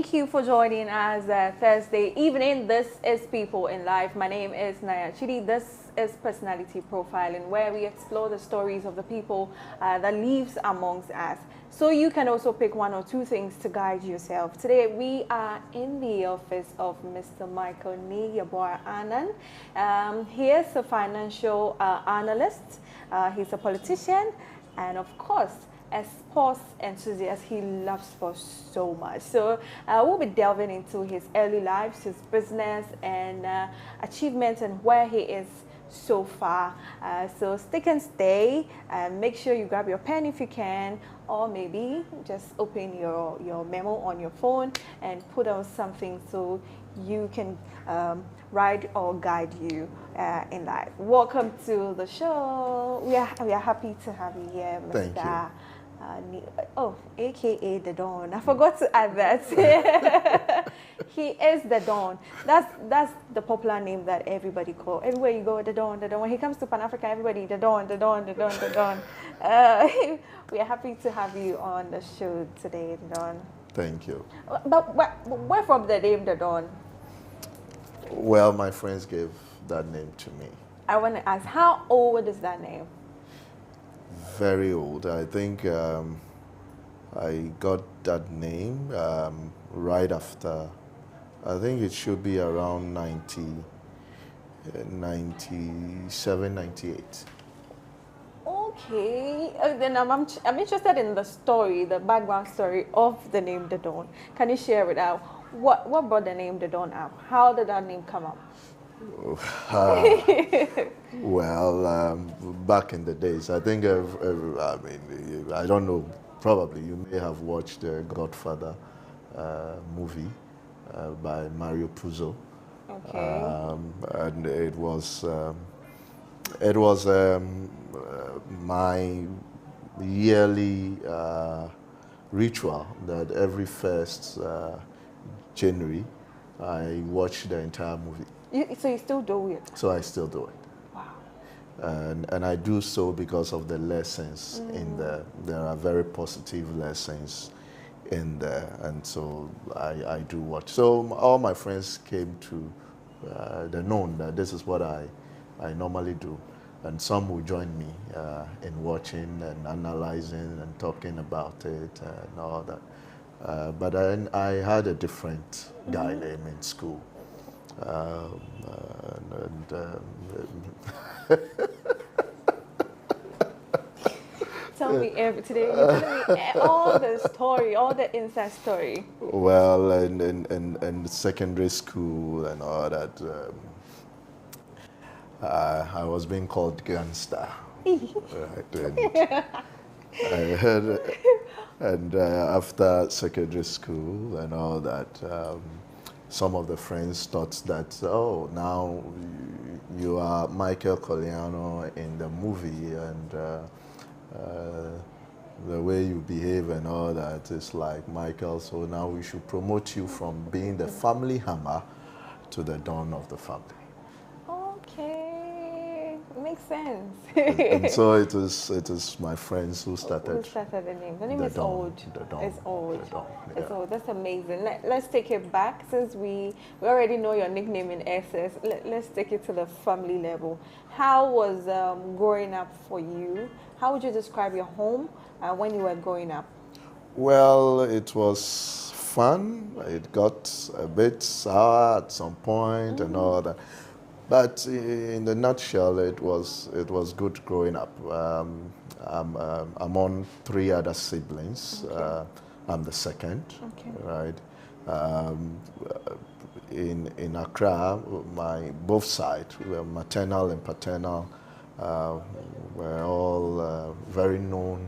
Thank you for joining us Thursday evening. This is People in Life. My name is Nayaa. Tsidi. This is Personality Profiling, where we explore the stories of the people that lives amongst us. So you can also pick one or two things to guide yourself. Today we are in the office of Mr. Michael Anand. He is a financial analyst. He's a politician, and of course, a sports enthusiast. He loves sports so much. So we'll be delving into his early life, his business, and achievements, and where he is so far. So stick and stay. Make sure you grab your pen if you can, or maybe just open your memo on your phone and put on something so you can ride or guide you in life. Welcome to the show. We are happy to have you here, Mr. Thank you. AKA the Don. I forgot to add that. He is the Don. That's the popular name that everybody calls. Everywhere you go, the Don, the Don. When he comes to Pan Africa, everybody, the Don, the Don, the Don, the Don. We are happy to have you on the show today, the Don. Thank you. But where from the name the Don? Well, my friends gave that name to me. I want to ask, how old is that name? Very old. I think I got that name right after, I think it should be around 97, 98. Okay, then I'm interested in the story, the background story of the name the Dawn. Can you share it out? What brought the name the Dawn up? How did that name come up? Well, back in the days, I think, I mean, I don't know, probably you may have watched the Godfather movie by Mario Puzo. Okay. And it was my yearly ritual that every first January I watch the entire movie. So you still do it? So I still do it. Wow. And I do so because of the lessons in there. There are very positive lessons in there, and so I do watch. So all my friends came to the known that this is what I normally do, and some will join me in watching and analyzing and talking about it and all that. But then I had a different guy name in school. Tell me today. You're telling me all the story, all the inside story. Well, in secondary school and all that, I was being called gangster. Right, and after secondary school and all that, some of the friends thought that, oh, now you are Michael Corleone in the movie, and the way you behave and all that is like Michael, so now we should promote you from being the family hammer to the Don of the family. Okay, makes sense. And so it is my friends who started. Who started the name? The name The is Don, old. the Don, It's old. the Don, It's yeah. old. That's amazing. Let's take it back, since we already know your nickname in SS. Let's take it to the family level. How was growing up for you? How would you describe your home when you were growing up? Well, it was fun. It got a bit sour at some point and all that. But in the nutshell, it was good growing up. I'm on 3 other siblings. Okay. I'm the second, Okay. right? In Accra, both sides, maternal and paternal, were all very known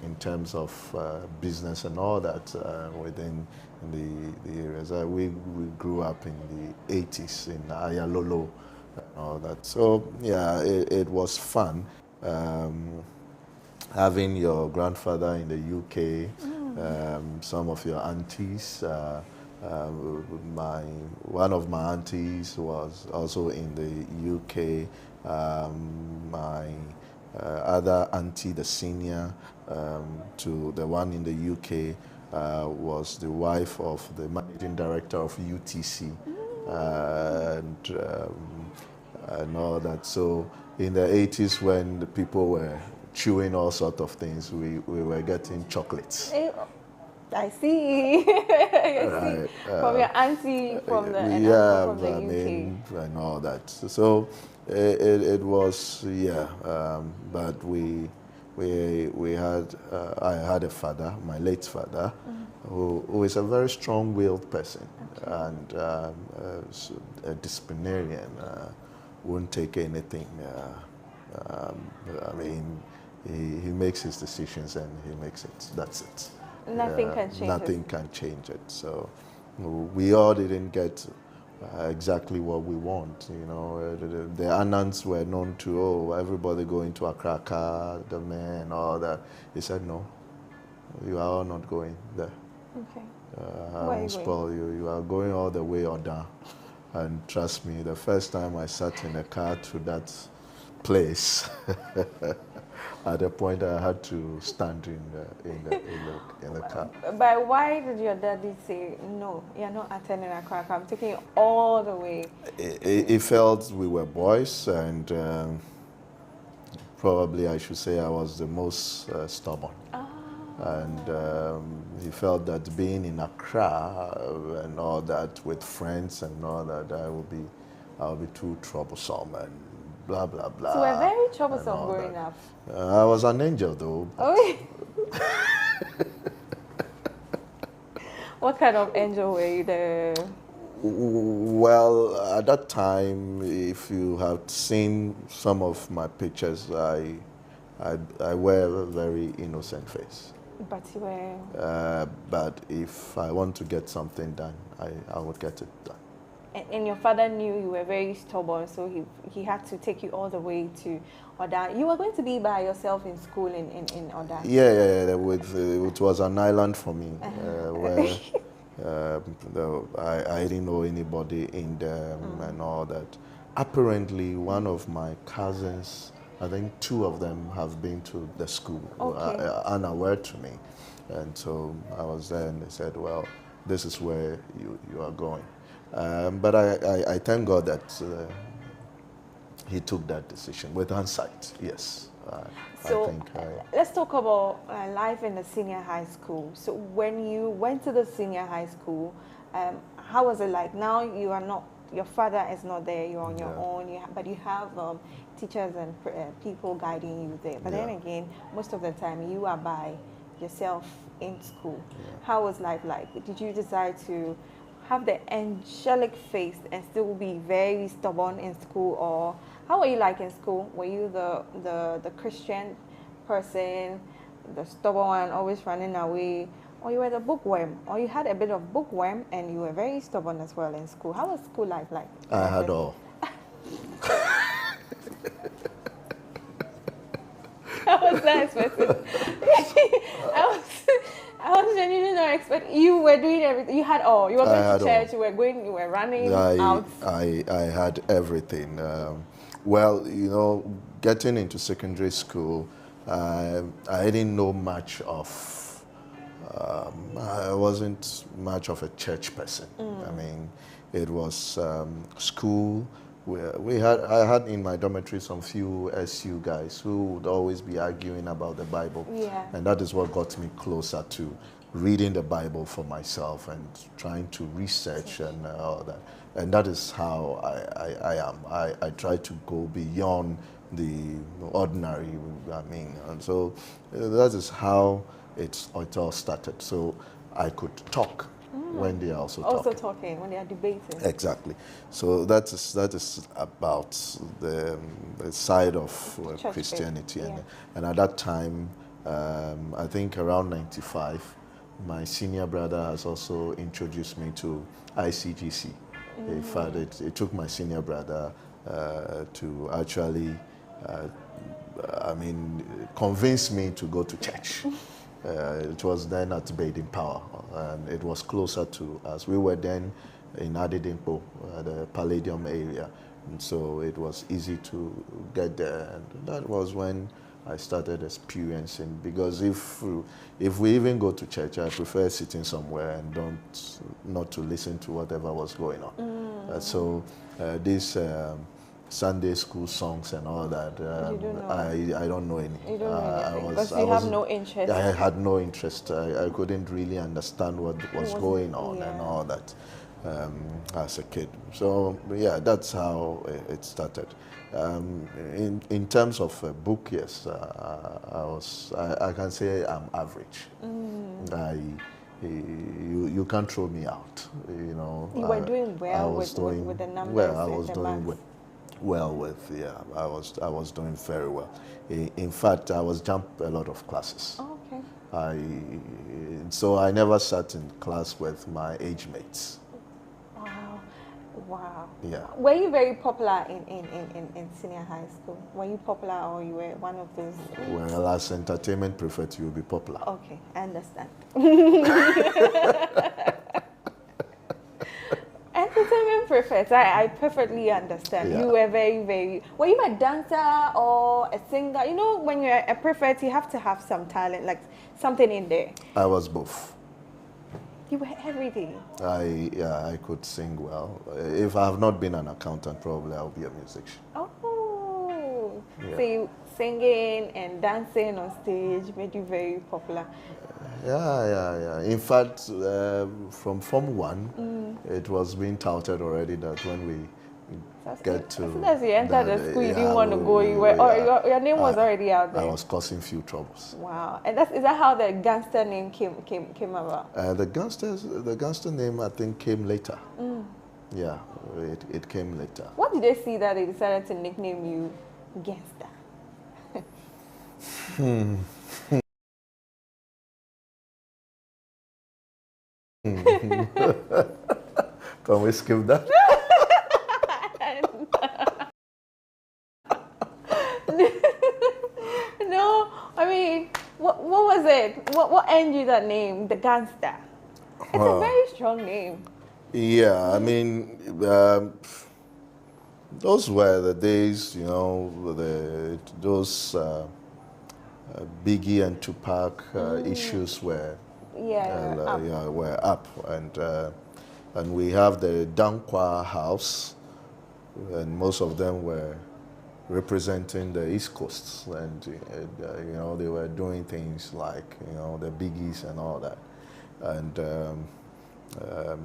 in terms of business and all that within the areas. We grew up in the 80s in Ayalolo and all that. So yeah, it was fun. Having your grandfather in the UK, some of your aunties. One of my aunties was also in the UK. My other auntie, the senior, to the one in the UK, was the wife of the managing director of UTC, and all that. So in the 80s, when the people were chewing all sorts of things, we were getting chocolates. I see. I see. Right. From your auntie from the and Yeah, uncle from the I UK. mean, and all that. So it was, yeah. But we had, I had a father, my late father, who is a very strong-willed person, and a disciplinarian, won't take anything. I mean, he makes his decisions and he makes it. That's it. Nothing can change Nothing it. can change it. So we all didn't get exactly what we want. You know, the Anants were known to, oh, everybody going to Accra, the men, and all that. He said, no, you are all not going there. Okay. I won't spoil you. You are going all the way or down. And trust me, the first time I sat in a car to that place, at a point I had to stand in the car. But why did your daddy say, no, you're not attending a crack, I'm taking you all the way? He felt we were boys, and probably I should say I was the most stubborn. And he felt that being in Accra and all that with friends and all that, I'll be too troublesome and blah blah blah. So we're very troublesome growing up. I was an angel though. Oh. What kind of angel were you there? Well, at that time, if you have seen some of my pictures, I wear a very innocent face. But you were... but if I want to get something done, I would get it done. And your father knew you were very stubborn, so he had to take you all the way to Oda. You were going to be by yourself in school in Oda? Yeah. It was an island for me, where I didn't know anybody in there and all that. Apparently, one of my cousins, I think two of them have been to the school, unaware to me. And so I was there and they said, well, this is where you are going. But I thank God that he took that decision with hindsight, yes. So let's talk about life in the senior high school. So when you went to the senior high school, how was it like? Now you are not, your father is not there, you're on your own, but you have teachers and people guiding you there. But then again, most of the time you are by yourself in school. How was life like? Did you decide to have the angelic face and still be very stubborn in school, or how were you like in school? Were you the Christian person, the stubborn one, always running away, or you were the bookworm, or you had a bit of bookworm and you were very stubborn as well in school? How was school life like? I had all. I was not expecting. I was genuinely not expecting. You were doing everything. You had all. You were going to church. All. You were running out. I had everything. Well, you know, getting into secondary school, I didn't know much of. I wasn't much of a church person. I mean, it was school. I had in my dormitory some few SU guys who would always be arguing about the Bible. And that is what got me closer to reading the Bible for myself and trying to research and all that. And that is how I am. I try to go beyond the ordinary, I mean. And so that is how it all started. So I could talk when they are also talking, when they are debating. Exactly. So that is about the side of Christianity. And at that time, I think around 95, my senior brother has also introduced me to ICGC. In fact, it took my senior brother to actually, convince me to go to church. It was then at Baden Power, and it was closer to us. We were then in Adidimpo, the Palladium area, and so it was easy to get there. And that was when I started experiencing, because if we even go to church, I prefer sitting somewhere and not to listen to whatever was going on. So these Sunday school songs and all that, you don't know. I don't know any. You don't know anything because you have no interest. I had no interest. I couldn't really understand what was going on and all that as a kid. So yeah, that's how it started. In terms of a book, yes, I can say I'm average. You can't throw me out. You know, you were doing well with the numbers. Well, I was doing well with, yeah. I was doing very well. In fact, I was jumped a lot of classes. Oh, okay. So I never sat in class with my age mates. Wow. Yeah. Were you very popular in senior high school? Were you popular, or you were one of those? Well, as entertainment prefect, you will be popular. Okay, I understand. Entertainment prefect, I perfectly understand. Yeah. You were very. Were you a dancer or a singer? You know, when you're a prefect, you have to have some talent, like something in there. I was both. You were everything. I could sing well. If I have not been an accountant, probably I'll be a musician. Oh, Yeah. so you singing and dancing on stage made you very popular. Yeah. In fact, from Form 1, it was being touted already that when we get to... As soon as you entered the school, you didn't want to go. You were, or your name was already out there. I was causing few troubles. Wow. And is that how the gangster name came about? The gangster name, I think, came later. Yeah, it came later. What did they see that they decided to nickname you Gangster? Can we skip that? No, I mean, what was it? What earned you that name, the Gangster? It's a very strong name. Yeah, I mean, those were the days, you know, those Biggie and Tupac issues were were up, and we have the Dankwa House, and most of them were representing the East Coast, and you know, they were doing things like, you know, the Biggies and all that, and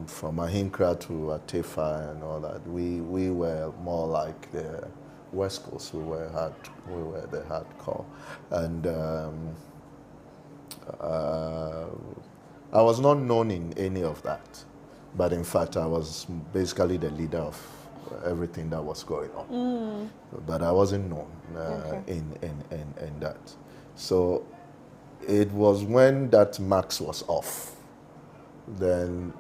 from Ahinkra to Atefa and all that, we were more like the West Coast. We were the hardcore, and I was not known in any of that, but in fact I was basically the leader of everything that was going on. But I wasn't known in that. So it was when that max was off, then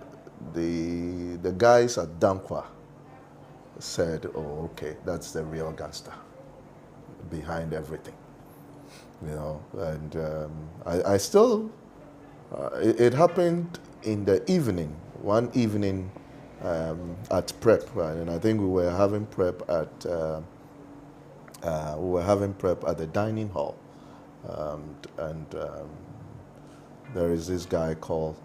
the guys at Dankwa said, "Oh, okay, that's the real gangster behind everything," you know. And I still, it happened in the evening, one evening at prep, right? And I think we were having prep at the dining hall, and there is this guy called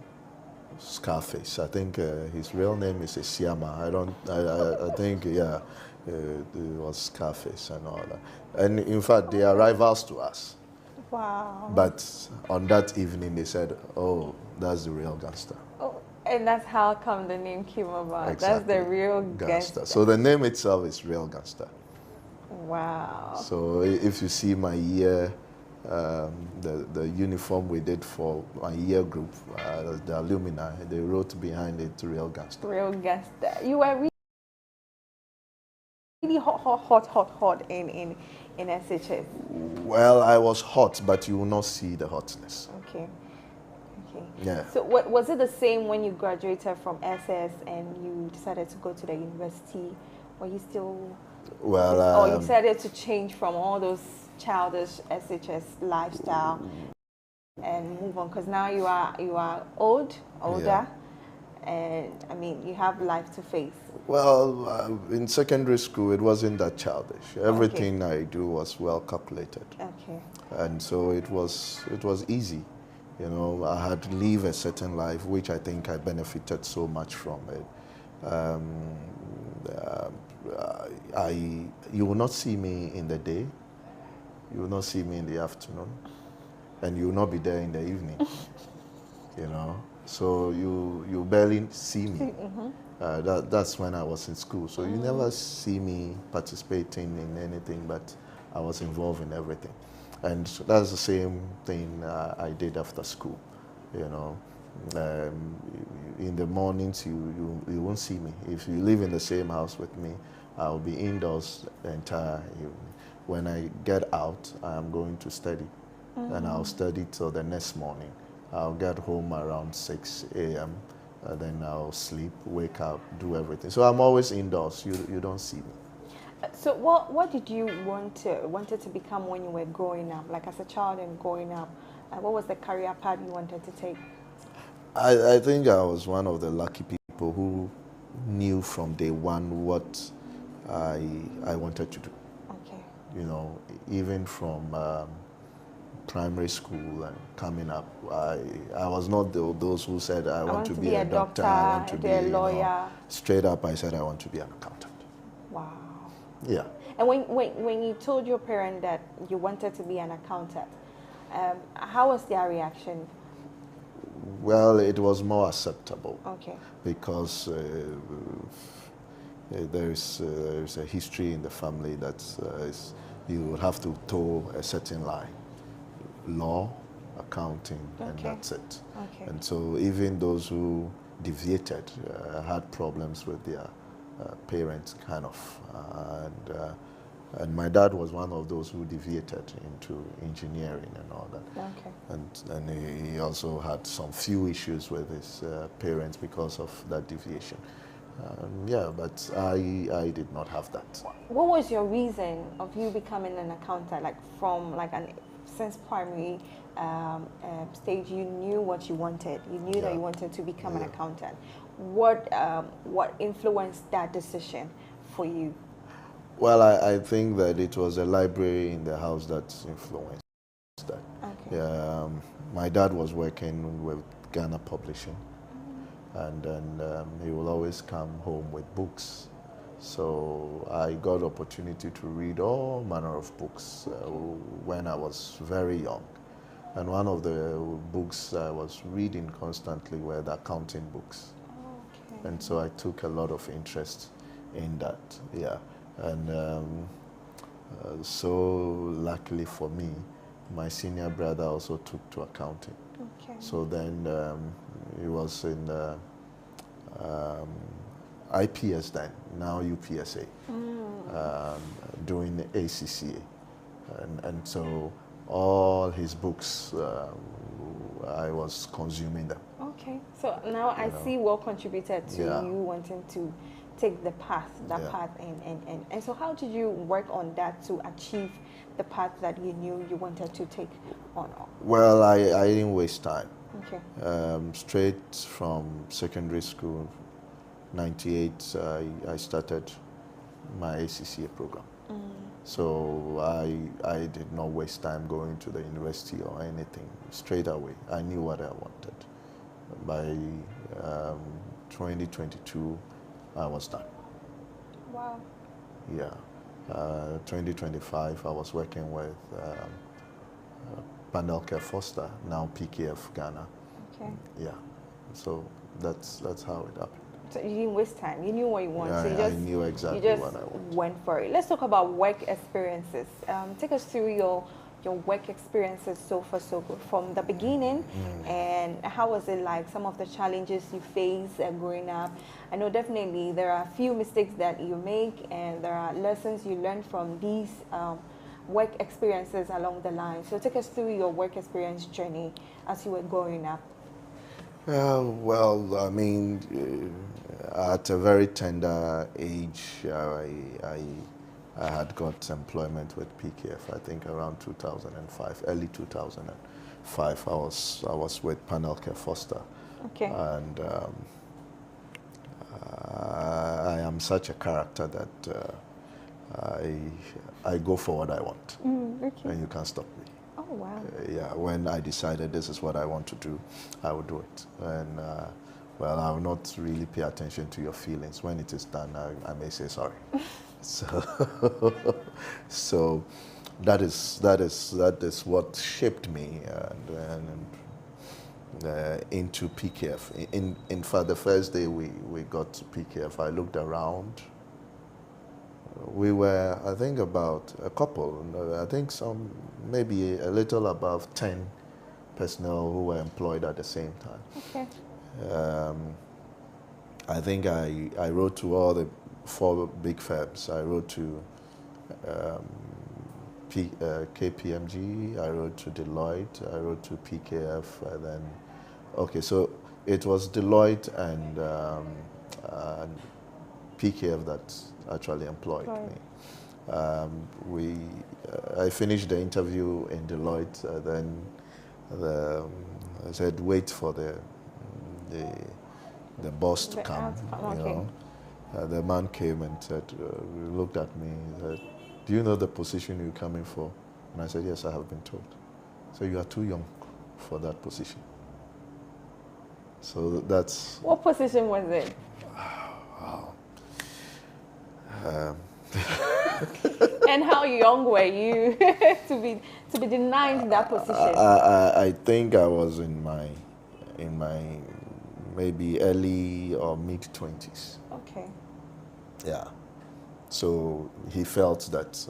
Scarface. I think his real name is Isiama. I think, yeah, it was Scarface and all that. And in fact, they are rivals to us. Wow. But on that evening, they said, "Oh, that's the real gangster." Oh, and that's how come the name came about. Exactly. That's the real gangster. So the name itself is Real Gangster. Wow. So if you see my year, the uniform we did for my year group, the alumni, they wrote behind it Real Gangster. Real Gangster. You were really hot in SHS. Well, I was hot, but you will not see the hotness. Okay. Yeah. So was it the same when you graduated from SS and you decided to go to the university? Were you still... Well, or you decided to change from all those childish SHS lifestyle and move on? Because now you are older, and I mean, you have life to face? Well, in secondary school, it wasn't that childish. Everything Okay. I do was well calculated, Okay. and so it was easy. You know, I had to live a certain life, which I think I benefited so much from it. Um, uh, you will not see me in the day, you will not see me in the afternoon, and you will not be there in the evening. You know, so you barely see me. That's when I was in school. So you never see me participating in anything, but I was involved in everything. And so that's the same thing I did after school. You know, in the mornings you won't see me. If you live in the same house with me, I'll be indoors the entire evening. When I get out, I'm going to study, and I'll study till the next morning. I'll get home around 6 a.m. Then I'll sleep, wake up, do everything. So I'm always indoors. You don't see me. So what did you wanted to become when you were growing up, like as a child and growing up? What was the career path you wanted to take? I think I was one of the lucky people who knew from day one what I wanted to do. Okay. You know, even from primary school and coming up, I was not those who said I want to be a doctor, I want to be a you lawyer. know, straight up I said I want to be an accountant. Wow. Yeah. And when you told your parent that you wanted to be an accountant, how was their reaction? Well, it was more acceptable. Okay. Because there's a history in the family that you would have to toe a certain line. Law, accounting, and that's it. Okay. And so even those who deviated had problems with their parents, kind of. And my dad was one of those who deviated into engineering and all that. Okay. And he also had some few issues with his parents because of that deviation. Yeah, but I did not have that. What was your reason of you becoming an accountant? Like from since primary stage, you knew what you wanted. You knew that you wanted to become an accountant. What influenced that decision for you? Well, I think that it was a library in the house that influenced that. Okay. My dad was working with Ghana Publishing, and then he will always come home with books. So I got opportunity to read all manner of books when I was very young. And one of the books I was reading constantly were the accounting books. Okay. And so I took a lot of interest in that, yeah. And so luckily for me, my senior brother also took to accounting. Okay. So then he was in IPS then, now UPSA, doing ACCA. And so all his books, I was consuming them. Okay. So now I see what contributed to you wanting to take the path, path. And so how did you work on that to achieve the path that you knew you wanted to take on? Well, I didn't waste time. Okay. Straight from secondary school, 98, I started my ACCA program. So I did not waste time going to the university or anything. Straight away, I knew what I wanted. By 2022, I was done. Wow. Yeah. 2025, I was working with Panelke Foster, now PKF Ghana. Okay. Yeah. So that's how it happened. So you didn't waste time. You knew what you wanted. Yeah, So I knew exactly what I wanted. Went for it. Let's talk about work experiences. Take us through your work experiences so far so good from the beginning, and how was it like? Some of the challenges you faced growing up. I know definitely there are a few mistakes that you make, and there are lessons you learn from these work experiences along the line. So take us through your work experience journey as you were growing up. Well, I mean, at a very tender age, I had got employment with PKF. I think around 2005, early 2005. I was with Panelke Foster. Okay. And I'm such a character that I go for what I want, Okay. and you can't stop me. Oh, wow. Yeah, when I decided this is what I want to do, I will do it. And well, I will not really pay attention to your feelings. When it is done, I may say sorry. So, so that is what shaped me and into PKF. In fact, the first day we got to PKF, I looked around. We were, I think, about a couple. I think maybe a little above 10 personnel who were employed at the same time. Okay. I think I wrote to all the 4 big firms. I wrote to KPMG, I wrote to Deloitte, I wrote to PKF, and then, okay, so it was Deloitte and PKF that actually employed me. I finished the interview in Deloitte, then I said, wait for the boss to come, you know. The man came and said, looked at me and said, do you know the position you're coming for? And I said, yes, I have been told. So you are too young for that position. So that's... What position was it? Wow. And how young were you to be denied that position? I think I was in my maybe early or mid-20s. Okay. Yeah. So he felt that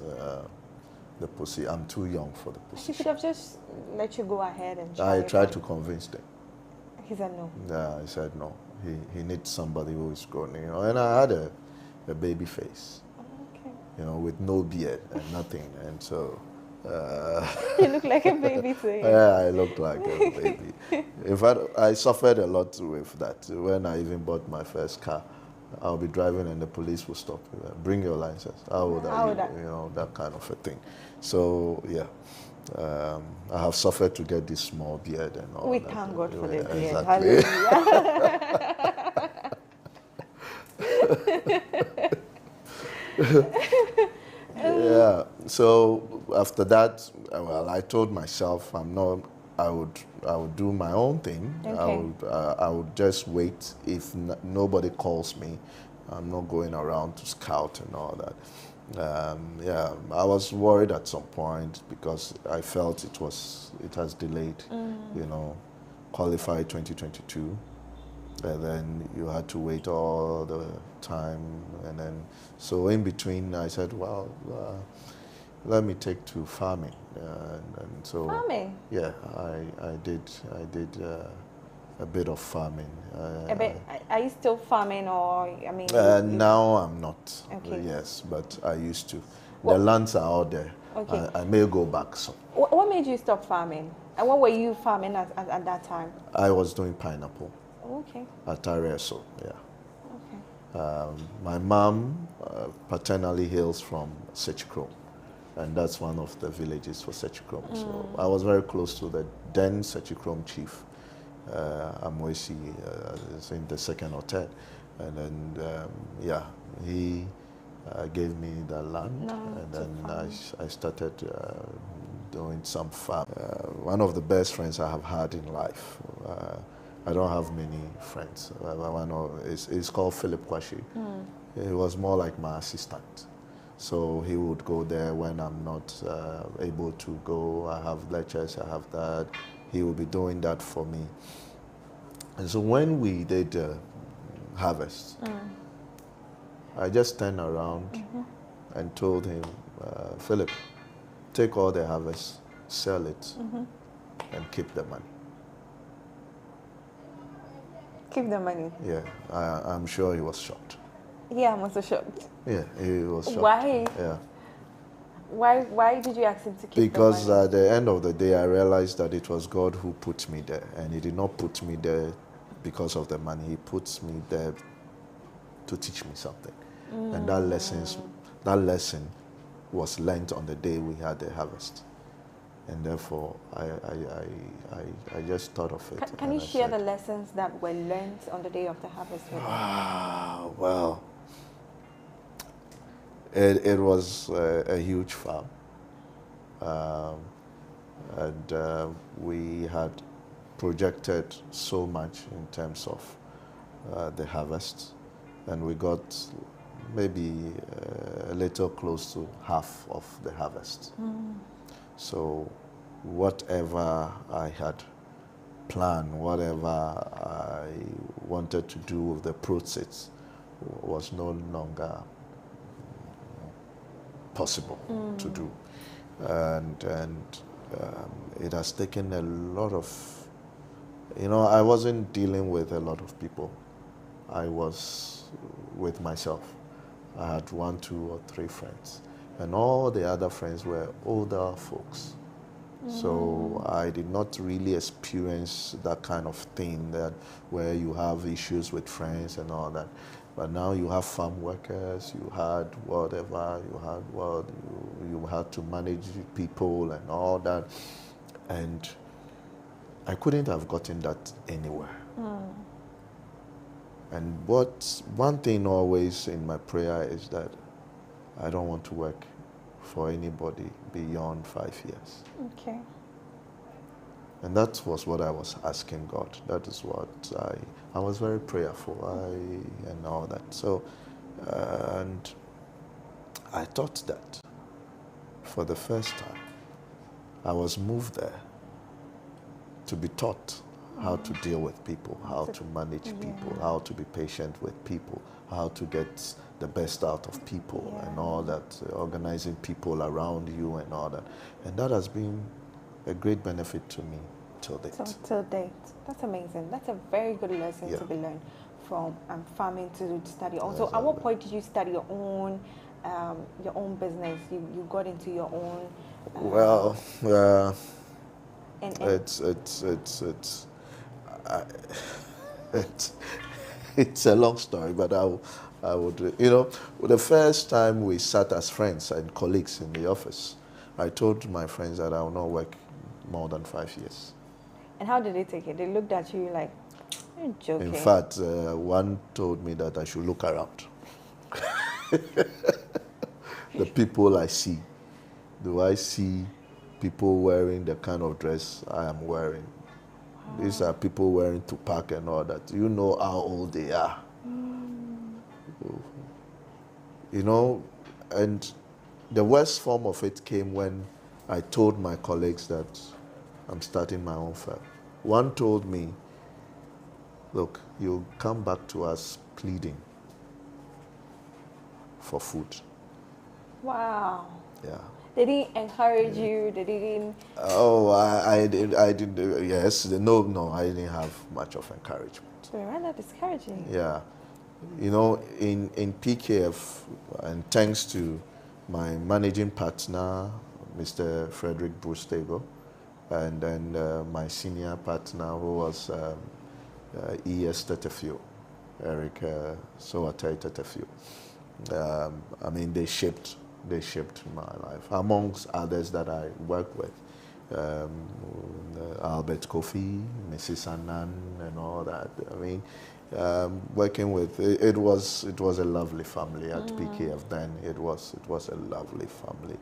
I'm too young for the position. He could have just let you go ahead and I tried to convince them. He said no. Yeah, he said no. He needs somebody who is grown, you know. And I had a baby face, Okay. you know, with no beard and nothing. And so... You look like a baby to him. Yeah, I looked like a baby. In fact, I suffered a lot with that. When I even bought my first car, I'll be driving and the police will stop me. Bring your license. How old are you? You know, that kind of a thing. So, yeah. I have suffered to get this small beard and all We that. thank God for the beard. Exactly. Hallelujah. Yeah. So after that, well, I told myself I would do my own thing. Okay. I would just wait. If nobody calls me, I'm not going around to scout and all that. Yeah, I was worried at some point because I felt it has delayed. You know, qualified 2022. And then you had to wait all the time, and then so in between I said, well, let me take to farming, and so Farming? Yeah, I did a bit of farming. A bit. Are you still farming, or I mean? Now I'm not. Okay. Yes, but I used to. Well, the lands are out there. Okay. I may go back soon. What made you stop farming? And what were you farming at that time? I was doing pineapple. Okay. At Tareso, yeah. Okay. My mom paternally hails from Sechikrom, and that's one of the villages for Sechikrom. So I was very close to the then Sechikrom chief, Amwesi, in the second or third. And then, yeah, he gave me the land, and then I started doing some farm. One of the best friends I have had in life. I don't have many friends. It's called Philip Kwashi. He was more like my assistant. So he would go there when I'm not able to go. I have lectures, I have that. He would be doing that for me. And so when we did harvest, I just turned around and told him, Philip, take all the harvest, sell it, and keep the money. Keep the money? Yeah, I'm sure he was shocked. Yeah, I'm also shocked. Yeah, he was shocked. Why? Yeah. Why did you ask him to keep because the money? at the end of the day, I realized that it was God who put me there. And he did not put me there because of the money. He puts me there to teach me something. And that lesson was learnt on the day we had the harvest. And therefore, I just thought of it. Can you share the lessons that were learned on the day of the harvest with us? Well, It was a huge farm. Um, and we had projected so much in terms of the harvest, and we got maybe a little close to half of the harvest. So whatever I had planned, whatever I wanted to do with the proceeds was no longer possible to do. And it has taken a lot of, I wasn't dealing with a lot of people. I was with myself. I had 1, 2, or 3 friends, and all the other friends were older folks. So I did not really experience that kind of thing that where you have issues with friends and all that. But now you have farm workers, you had whatever, you had to manage people and all that. And I couldn't have gotten that anywhere. And one thing always in my prayer is that I don't want to work for anybody beyond 5 years. Okay. And that was what I was asking God. That is what I was very prayerful and all that. So, and I thought that for the first time, I was moved there to be taught how to deal with people, how to manage people, how to be patient with people, how to get the best out of people and all that, organizing people around you and all that. And that has been a great benefit to me till date. Till date. That's amazing. That's a very good lesson to be learned from farming to study. Also, at what point did you start your own business? You got into your own. It's a long story, but I would, the first time we sat as friends and colleagues in the office, I told my friends that I will not work more than 5 years. And how did they take it? They looked at you like, you're joking. In fact, one told me that I should look around. The people I see. Do I see people wearing the kind of dress I am wearing? Wow. These are people wearing tupac and all that. You know how old they are. And the worst form of it came when I told my colleagues that I'm starting my own firm. One told me, look, you'll come back to us pleading for food. Wow. Yeah. They didn't encourage you. They didn't. Oh, I didn't. Yes, no, I didn't have much of encouragement. So rather discouraging. Yeah, in PKF, and thanks to my managing partner, Mr. Frederick Brustego, and then my senior partner who was ES Tetefio, Eric Soatei Tetefio. They shaped my life, amongst others that I work with. Albert Kofi, Mrs. Annan, and all that. Working with it was a lovely family at PKF then. It was a lovely family.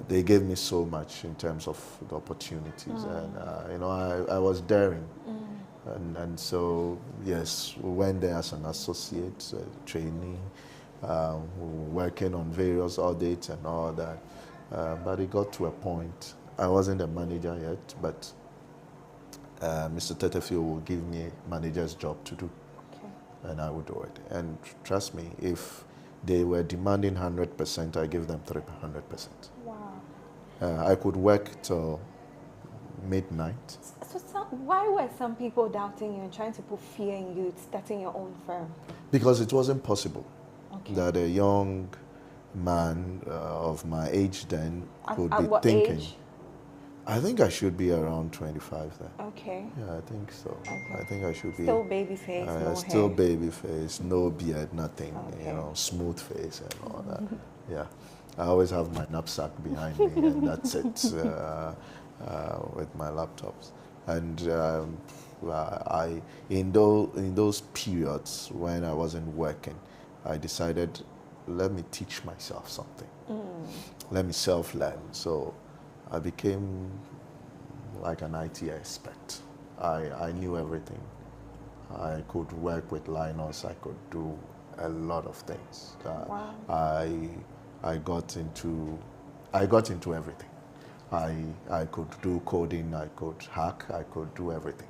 They gave me so much in terms of the opportunities, and I was daring. And so, yes, we went there as an associate trainee, working on various audits and all that. But it got to a point, I wasn't a manager yet, but Mr. Tetefio will give me a manager's job to do, and I would do it. And trust me, if they were demanding 100%, I give them 300%. Wow. I could work till midnight. So why were some people doubting you and trying to put fear in you starting your own firm? Because it wasn't possible that a young man of my age then could be thinking. Age? I think I should be around 25 then. Okay. Yeah, I think so. Okay. I think I should be. Still baby face, no still hair. Baby face, no beard, nothing. Okay. Smooth face and all that. Yeah. I always have my knapsack behind me, and that's it with my laptops. And in those periods when I wasn't working, I decided let me teach myself something. Let me self-learn. So I became like an IT expert. I knew everything. I could work with Linux. I could do a lot of things. Wow. I got into everything. I could do coding. I could hack. I could do everything.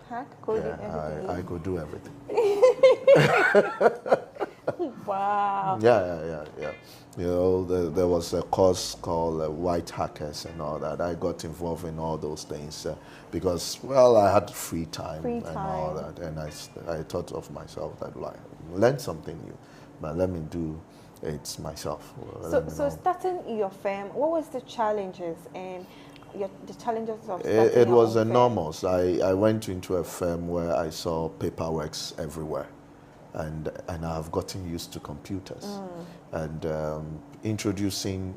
Hack, coding, Yeah, everything. I could do everything. Wow. Yeah. You know, there was a course called White Hackers and all that. I got involved in all those things because, well, I had free time and all that. And I thought of myself that, like, learn something new, but let me do it myself. So starting your firm, what was the challenges and the challenges of starting It your was own firm? enormous. I went into a firm where I saw paperworks everywhere. And I've gotten used to computers. And introducing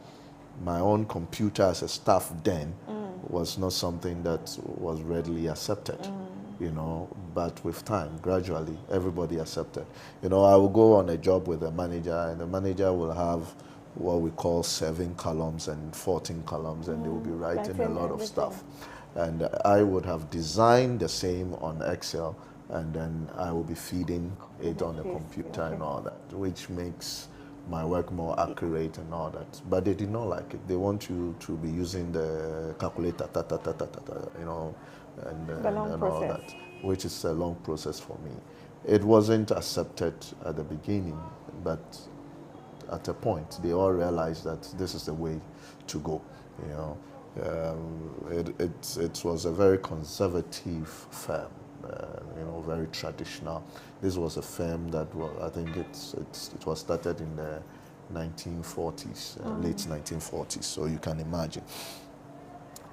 my own computer as a staff then was not something that was readily accepted, you know. But with time, gradually, everybody accepted. You know, I will go on a job with a manager, and the manager will have what we call 7 columns and 14 columns, and they will be writing a lot of stuff. And I would have designed the same on Excel, and then I will be feeding it on the computer and all that, which makes my work more accurate and all that. But they did not like it. They want you to be using the calculator, you know, and all that, which is a long process for me. It wasn't accepted at the beginning, but at a point, they all realized that this is the way to go, you know. It was a very conservative firm, you know, very traditional. This was a firm that I think it was started in the 1940s, late 1940s. So you can imagine.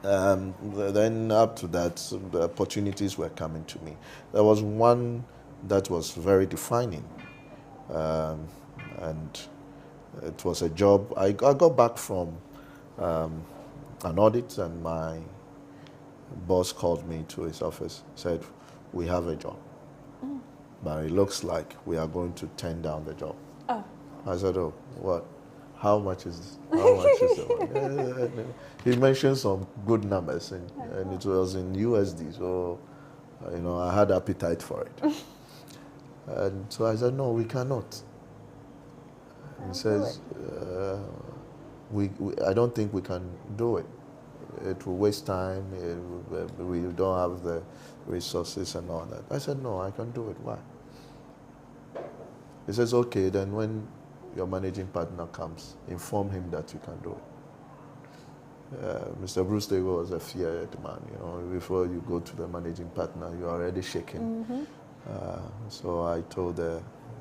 Then up to that, the opportunities were coming to me. There was one that was very defining, and it was a job. I got back from an audit, and my boss called me to his office, said, "We have a job, but it looks like we are going to turn down the job." Oh. I said, "Oh, what? How much is it?" He mentioned some good numbers, and it was in USD, so you know, I had appetite for it. And so I said, "No, we cannot." He says, I don't think we can do it. It will waste time. We don't have the resources and all that. I said, "No, I can do it." Why? He says, "Okay, then when your managing partner comes, inform him that you can do it." Mr. Bruce Tego was a feared man. You know, before you go to the managing partner, you're already shaking. So I told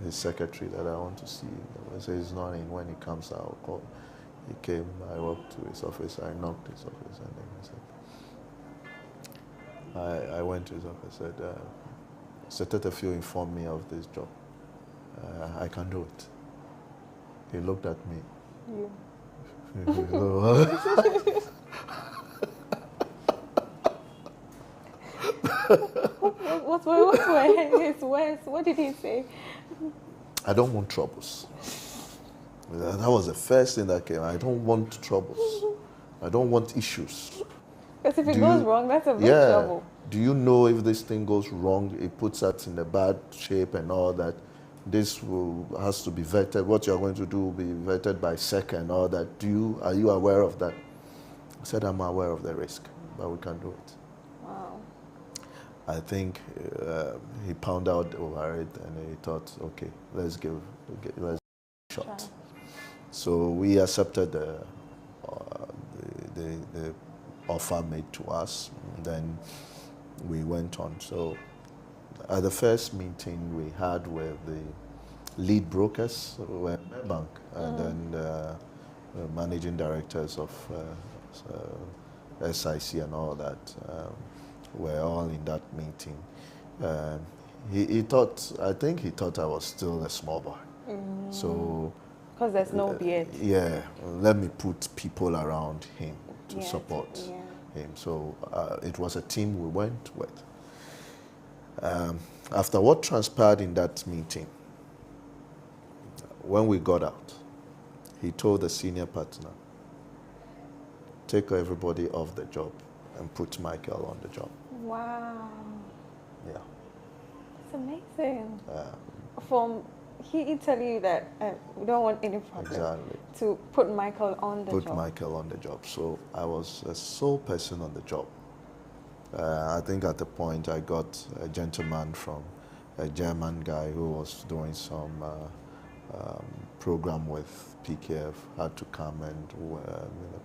his secretary that I want to see him. I said, "He's not in. When he comes, I'll call." He came, I walked to his office, I knocked his office, and then he said, I went to his office, said, "Secretary informed me of this job. I can do it." He looked at me. What were his words? What did he say? "I don't want troubles." That was the first thing that came. I don't want troubles. I don't want issues. Because if it goes wrong, that's a big trouble. Do you know if this thing goes wrong, it puts us in a bad shape and all that? This has to be vetted. What you're going to do will be vetted by SEC and all that. Are you aware of that? I said, "I'm aware of the risk, but we can do it." Wow. I think he pounded out over it, and he thought, "Okay, let's give a shot." So we accepted the offer made to us. And then we went on. So at the first meeting we had with the lead brokers, were bank, and then the managing directors of SIC and all that were all in that meeting. He thought, I think he thought I was still a small boy. So. Because there's no beard. Yeah, let me put people around him to support him. So it was a team we went with. After what transpired in that meeting, when we got out, he told the senior partner, take everybody off the job and put Michael on the job. Wow. Yeah. It's amazing. He tell you that we don't want any problem. Exactly. To put Michael on the job. Put Michael on the job. So I was a sole person on the job. I think at the point I got a gentleman from a German guy who was doing some program with PKF, had to come and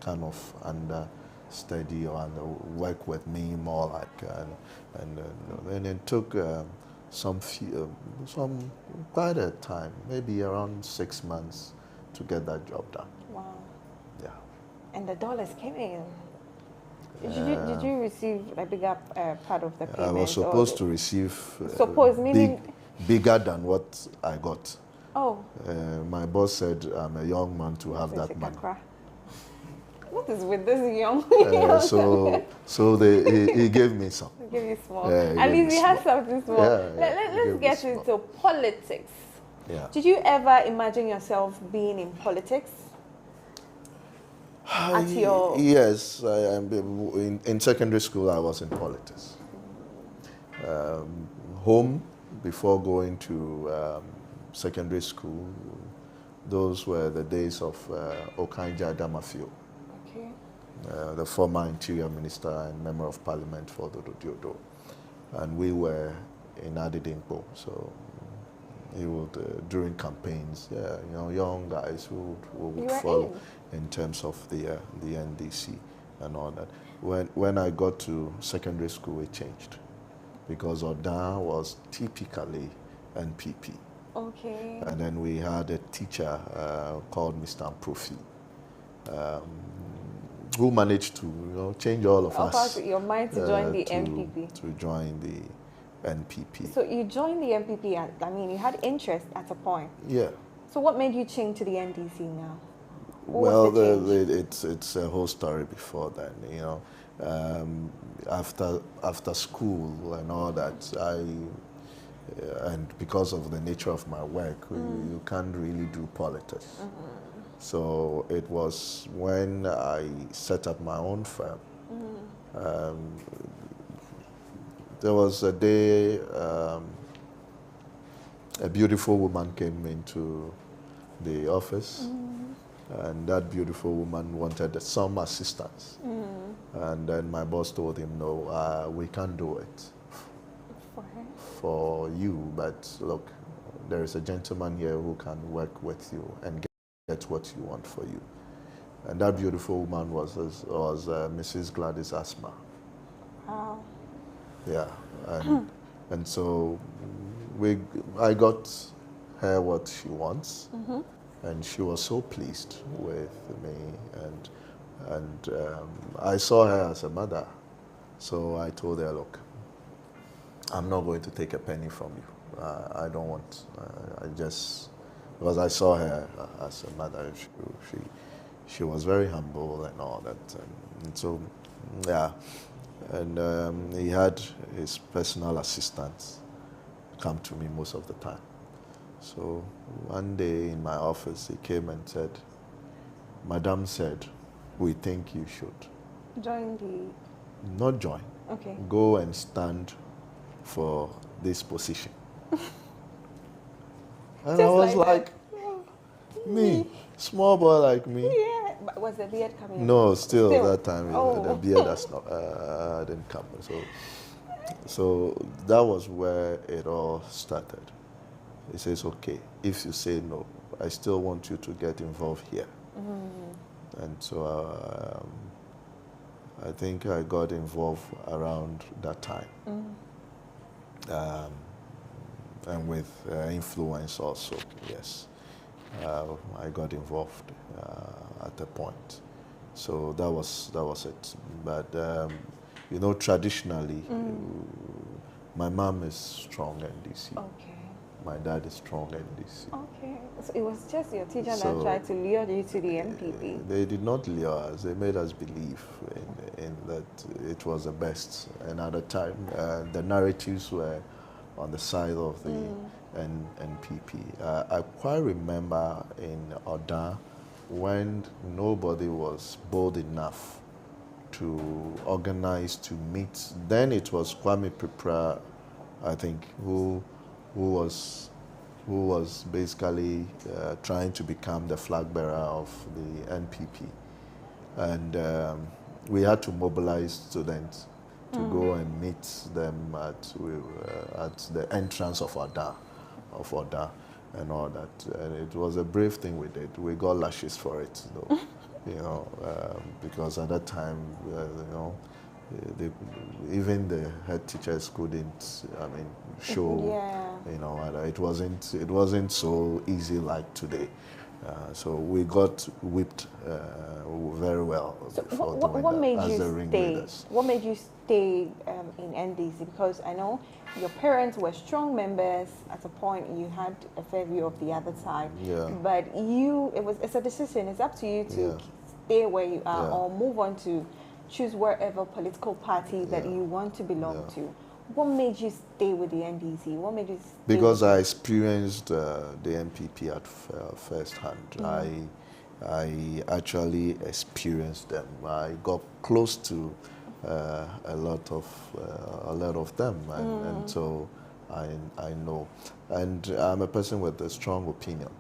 kind of understudy or work with me more like, and it took some quite a time, maybe around 6 months to get that job done. Wow. Yeah. And the dollars came in. Did you receive a bigger part of the payment? I was supposed to receive bigger than what I got. Oh. My boss said I'm a young man to have that money. What is with this young? So he gave me some. He gave you small. At least he has something small. Let's get into politics. Yeah. Did you ever imagine yourself being in politics? Yes, in secondary school I was in politics. Home, before going to secondary school, those were the days of Okanja Damafio, okay. The former Interior Minister and Member of Parliament for Dodo Diodo. And we were in Adidimpo, so he would, during campaigns, young guys who would follow in terms of the NDC and all that. When I got to secondary school, it changed because Odan was typically NPP. Okay. And then we had a teacher called Mr. Profi, who managed to change all of us. Your mind to join the NPP. To join the NPP. So you joined the NPP. I mean, you had interest at a point. Yeah. So what made you change to the NDC now? It's a whole story before then. After school and all that, and because of the nature of my work, you can't really do politics. So it was when I set up my own firm. There was a day a beautiful woman came into the office, and that beautiful woman wanted some assistance. And then my boss told him, no, we can't do it for you, but look, there is a gentleman here who can work with you and get what you want for you. And that beautiful woman was Mrs. Gladys Asma. Wow. Yeah, and so I got her what she wants, and she was so pleased with me, and I saw her as a mother. So I told her, look, I'm not going to take a penny from you. I don't want. Because I saw her as a mother. She was very humble and all that, and so yeah. And he had his personal assistants come to me most of the time. So one day in my office, he came and said, Madam said, we think you should. Join the... Not join. Okay. Go and stand for this position. And I was like me, small boy like me. Yeah, but was the beard coming? No, still that time the beard didn't come. So that was where it all started. He says, okay, if you say no, I still want you to get involved here. And so I think I got involved around that time. And with influence also, yes. I got involved at a point. So that was it. But, traditionally, my mom is strong NDC. Okay. My dad is strong NDC. Okay. So it was just your teacher that tried to lure you to the NPP? They did not lure us. They made us believe in that it was the best. And at the time, the narratives were on the side of the NPP. I quite remember in Oda when nobody was bold enough to organize to meet. Then it was Kwame Peple, I think, who was basically trying to become the flag bearer of the NPP, and we had to mobilize students to go and meet them at the entrance of Oda, and all that. And it was a brave thing we did. We got lashes for it, though, because at that time, even the head teachers couldn't, show. Yeah. And it wasn't so easy like today. So we got whipped very well. So before what, doing what that made as the you ringleaders. stay? What made you stay in NDC? Because I know your parents were strong members. At a point, you had a fair view of the other side. Yeah. But it's a decision. It's up to you to Yeah. stay where you are Yeah. or move on to choose wherever political party that Yeah. you want to belong Yeah. to. What made you stay with the NDC? What made you stay? Because with I experienced the NPP at first hand. I actually experienced them. I got close to a lot of them, and so I know. And I'm a person with a strong opinion,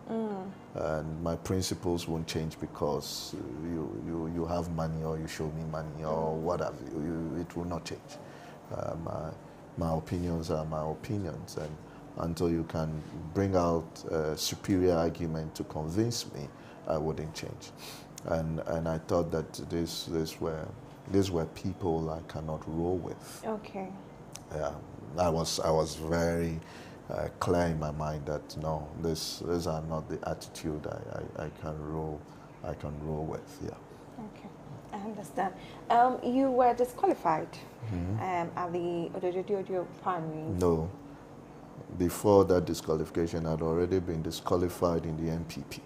and my principles won't change because you have money or you show me money or whatever. It will not change. My opinions are my opinions, and until you can bring out a superior argument to convince me, I wouldn't change. And I thought that these were people I cannot roll with. Okay. Yeah, I was very clear in my mind that no, these are not the attitude I can roll with. Yeah. Okay, I understand. You were disqualified at the Odododio primary. No, before that disqualification, I'd already been disqualified in the NPP.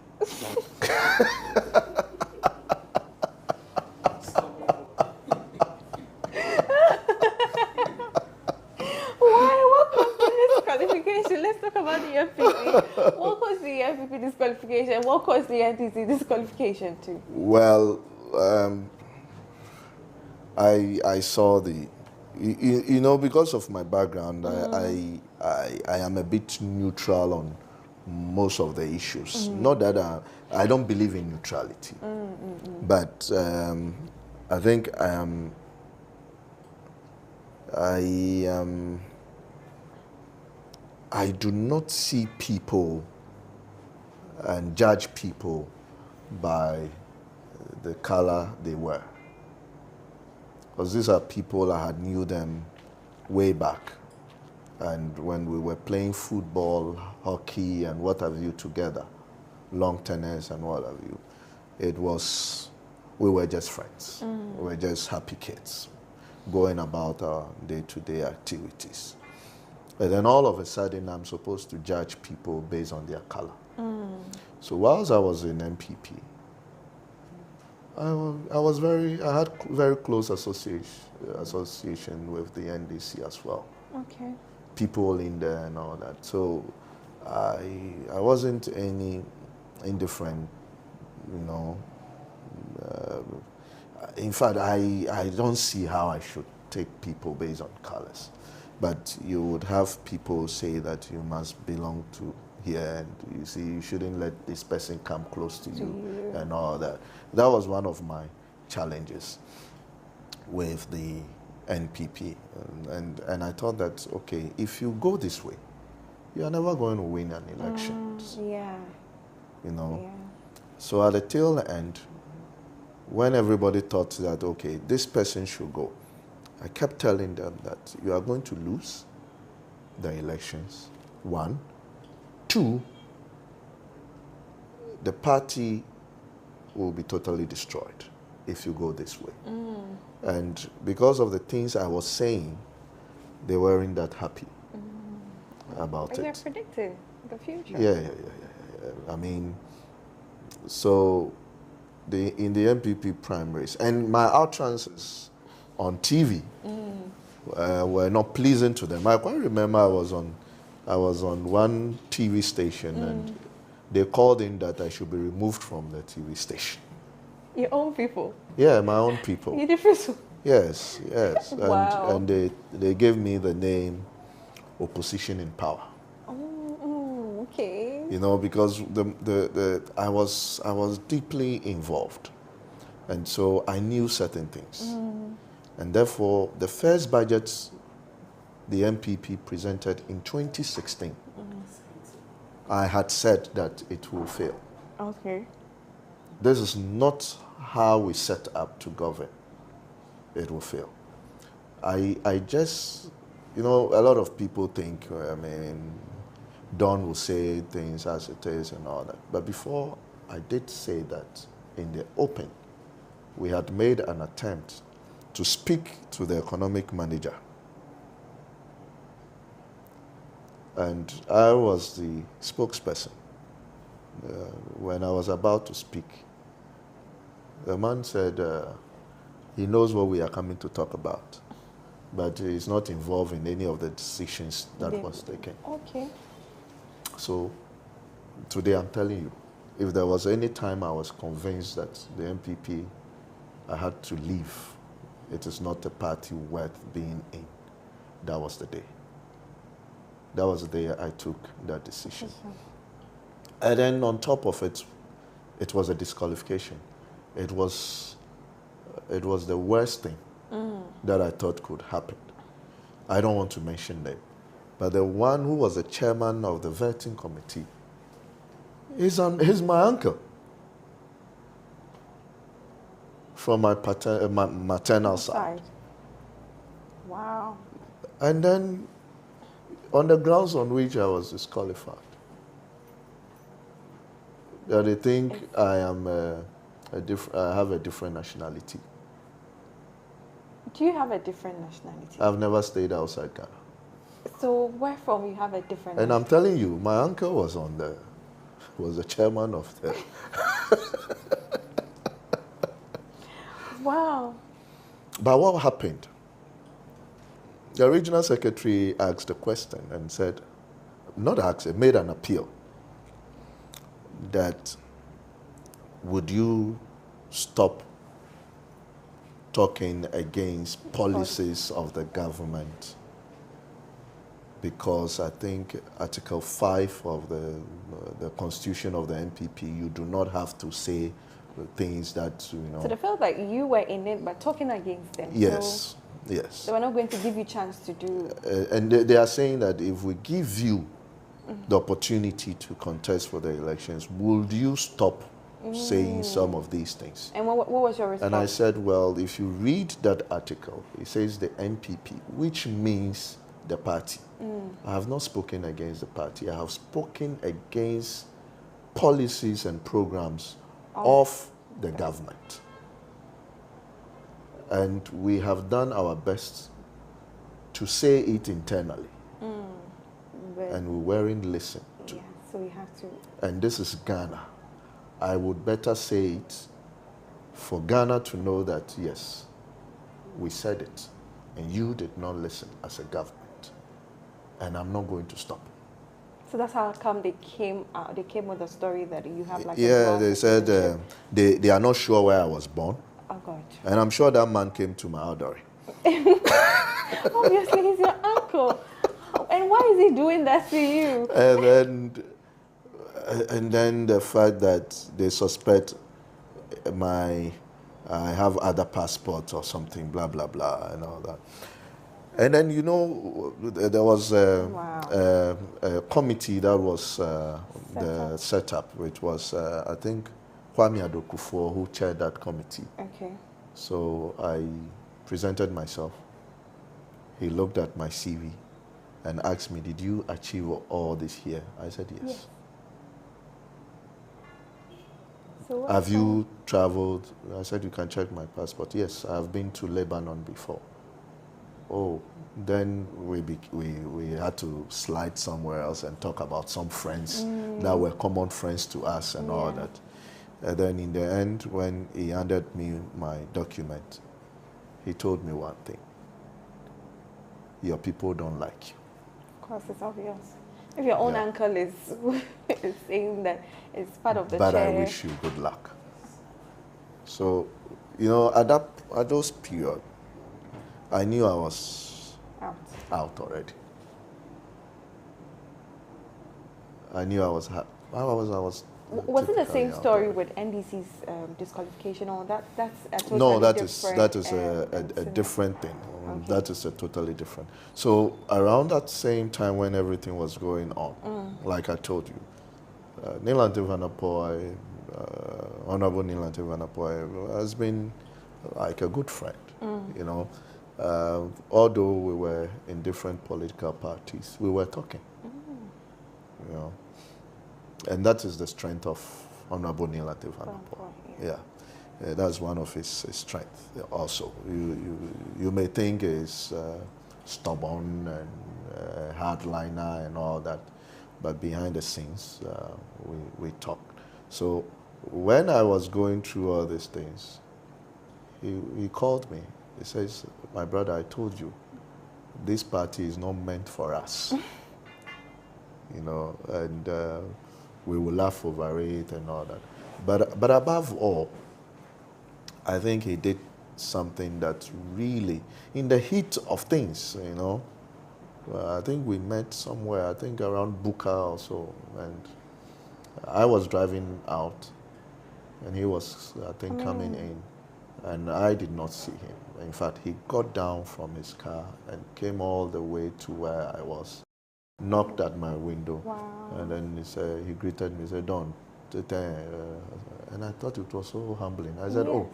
What caused the disqualification? Let's talk about the NPP. What caused the NPP disqualification? What caused the NTC disqualification too? Well, I saw because of my background, I am a bit neutral on most of the issues. Not that I don't believe in neutrality, but I think I do not see people and judge people by the color they wear. Because these are people I had knew them way back. And when we were playing football, hockey, and what have you together, long tennis and what have you, we were just friends. We were just happy kids going about our day-to-day activities. And then all of a sudden, I'm supposed to judge people based on their color. So whilst I was in MPP, I had very close association with the NDC as well. Okay. People in there and all that. So I wasn't any indifferent, in fact, I don't see how I should take people based on colors. But you would have people say that you must belong to here, and you see, you shouldn't let this person come close to you and all that. That was one of my challenges with the NPP. And I thought that, okay, if you go this way, you are never going to win an election. Yeah. Yeah. So at the tail end, when everybody thought that, okay, this person should go, I kept telling them that you are going to lose the elections, 1. 2, the party will be totally destroyed if you go this way. And because of the things I was saying, they weren't that happy about But it. you're predicting the future. Yeah. I mean, so in the MPP primaries, and my utterances on TV were not pleasing to them. I quite remember I was on I was on one TV station and they called in that I should be removed from the TV station. Your own people? Yeah, my own people. You different? Yes, yes. Wow. And they gave me the name Opposition in Power. Oh, okay. You know, because I was deeply involved. And so I knew certain things. And therefore, the first budget the MPP presented in 2016, I had said that it will fail. Okay. This is not how we set up to govern. It will fail. I just, you know, a lot of people think, Don will say things as it is and all that. But before I did say that in the open, we had made an attempt to speak to the economic manager. And I was the spokesperson. When I was about to speak, the man said he knows what we are coming to talk about, but he's not involved in any of the decisions that was taken. Okay. So today I'm telling you, if there was any time I was convinced that the MPP, I had to leave, it is not a party worth being in, that was the day. That was the day I took that decision. And then on top of it, it was a disqualification. It was the worst thing that I thought could happen. I don't want to mention them. But the one who was the chairman of the vetting committee, he's my uncle from my maternal side. Wow. And then on the grounds on which I was disqualified, that they think I am I have a different nationality. Do you have a different nationality? I've never stayed outside Ghana. So where from you have a different And I'm telling you, my uncle was the chairman of the Wow. But what happened? The regional secretary asked a question and said, not asked, made an appeal that would you stop talking against policies of the government, because I think Article 5 of the Constitution of the MPP, you do not have to say things that, you know. So they felt like you were in it, but talking against them. Yes, so yes. They were not going to give you a chance to do. And they are saying that if we give you the opportunity to contest for the elections, would you stop saying some of these things? And what was your response? And I said, well, if you read that article, it says the MPP, which means the party. I have not spoken against the party. I have spoken against policies and programs of the government. And we have done our best to say it internally. And we weren't listened to. Yeah, so we have to. And this is Ghana. I would better say it for Ghana to know that, yes, we said it, and you did not listen as a government. And I'm not going to stop. So that's how come they came out. They came with a story that you have like. Yeah, they said they are not sure where I was born. Oh God. And I'm sure that man came to my outdoor. Obviously, he's your uncle. And why is he doing that to you? And then the fact that they suspect I have other passports or something, blah, blah, blah, and all that. And then, you know, there was a committee that was set up, which was, I think, Kwame Adokufo, who chaired that committee. Okay. So I presented myself. He looked at my CV and asked me, did you achieve all this here? I said, yes. So have you traveled? I said, you can check my passport. Yes, I've been to Lebanon before. Oh, then we had to slide somewhere else and talk about some friends that were common friends to us and all that. And then in the end, when he handed me my document, he told me one thing. Your people don't like you. Of course, it's obvious. If your own Yeah. uncle is, is saying that it's part of the But chair. I wish you good luck. So, at those period, I knew I was Out. out already. I knew I was Was it the typically same out story already. with NDC's disqualification, or that's a totally No, different? that is a incident? different thing. Okay. That is a totally different. So around that same time when everything was going on, like I told you, Nilante Vanapoy, Honorable Nilante Vanapoy has been like a good friend. You know, although we were in different political parties, we were talking. You know, and that is the strength of Honorable Nilante Vanapoy. Yeah. That's one of his strengths. Also, you may think he's stubborn and hardliner and all that, but behind the scenes, we talked. So when I was going through all these things, he called me. He says, "My brother, I told you, this party is not meant for us." You know, and we will laugh over it and all that. But above all, I think he did something that really, in the heat of things, you know, I think we met somewhere, I think around Buka or so, and I was driving out, and he was, I think, coming in, and I did not see him. In fact, he got down from his car and came all the way to where I was, knocked at my window, and then he greeted me, he said, "Don," and I thought it was so humbling. I said, "Oh,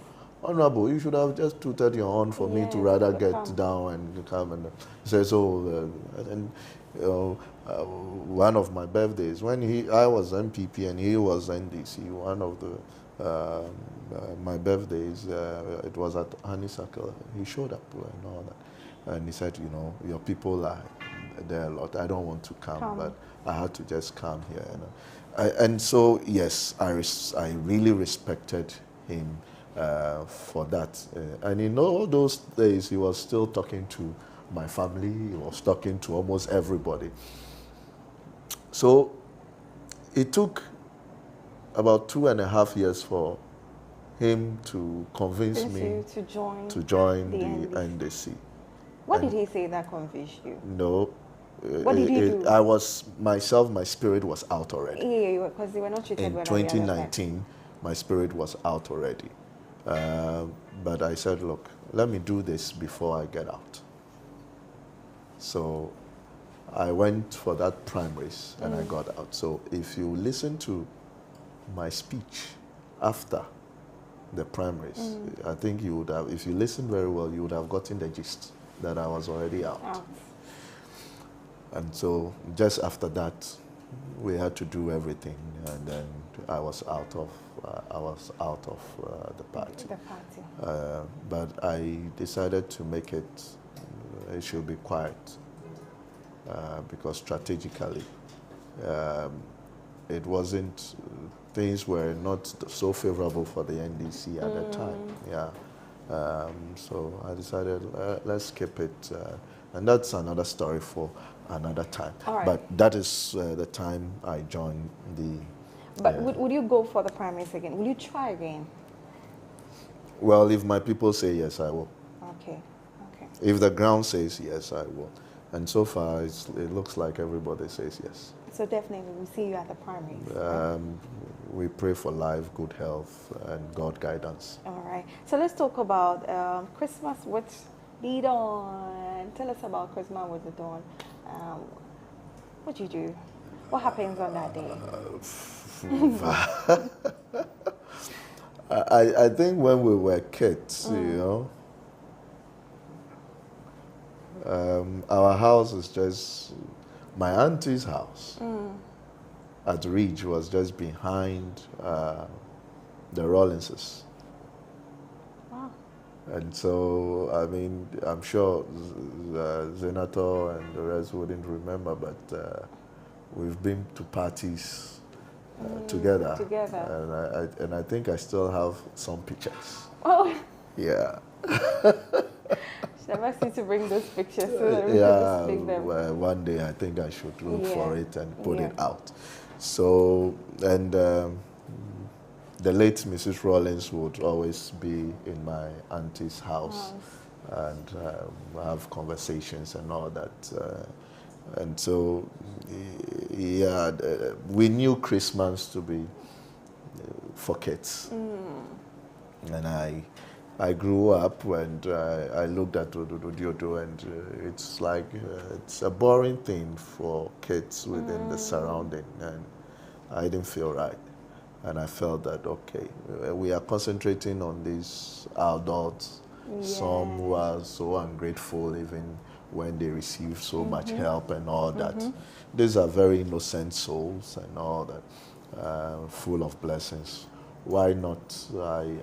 Honorable, you should have just tooted your horn for me to rather get down and come." And he said, "So," and one of my birthdays, when I was MPP and he was NDC, one of the my birthdays, it was at Honeysuckle. He showed up and all that, and he said, "You know, your people are there a lot. I don't want to come, but I had to just come here." And so, yes, I really respected him for that. And in all those days, he was still talking to my family. He was talking to almost everybody. So it took about 2.5 years for him to convince me to join the NDC. What did he say that convinced you? No. What did he do? I was myself, my spirit was out already. Yeah, because they were not treated in well. 2019, my spirit was out already. But I said, "Look, let me do this before I get out." So I went for that primaries and I got out. So if you listen to my speech after the primaries, I think you would have, if you listened very well, you would have gotten the gist that I was already out. And so just after that, we had to do everything, and then I was out of the party. But I decided to make it should be quiet because strategically it wasn't, things were not so favorable for the NDC at the time. Yeah. So I decided let's keep it, and that's another story for another time. But that is the time I joined the. But would you go for the primaries again? Will you try again? Well, if my people say yes, I will. Okay. If the ground says yes, I will. And so far, it looks like everybody says yes. So definitely, we'll see you at the primaries. We pray for life, good health, and God guidance. All right. So let's talk about Christmas with the Dawn. Tell us about Christmas with the Dawn. What do you do? What happens on that day? I think when we were kids, you know, our house is just, my auntie's house at Ridge was just behind the Rollinses. Wow. And so, I mean, I'm sure Zenator and the rest wouldn't remember, but we've been to parties together. And I think I still have some pictures. Oh. Yeah. I've asked you to bring those pictures so that we can display them. Well, one day I think I should look for it and put it out. So, and the late Mrs. Rollins would always be in my auntie's house and have conversations and all that. And so, yeah, we knew Christmas to be for kids. And I grew up and I looked at Ododo and it's like, it's a boring thing for kids within the surrounding, and I didn't feel right. And I felt that, okay, we are concentrating on these adults, some who are so ungrateful even when they receive so much help and all that. These are very innocent souls and all that, full of blessings. Why not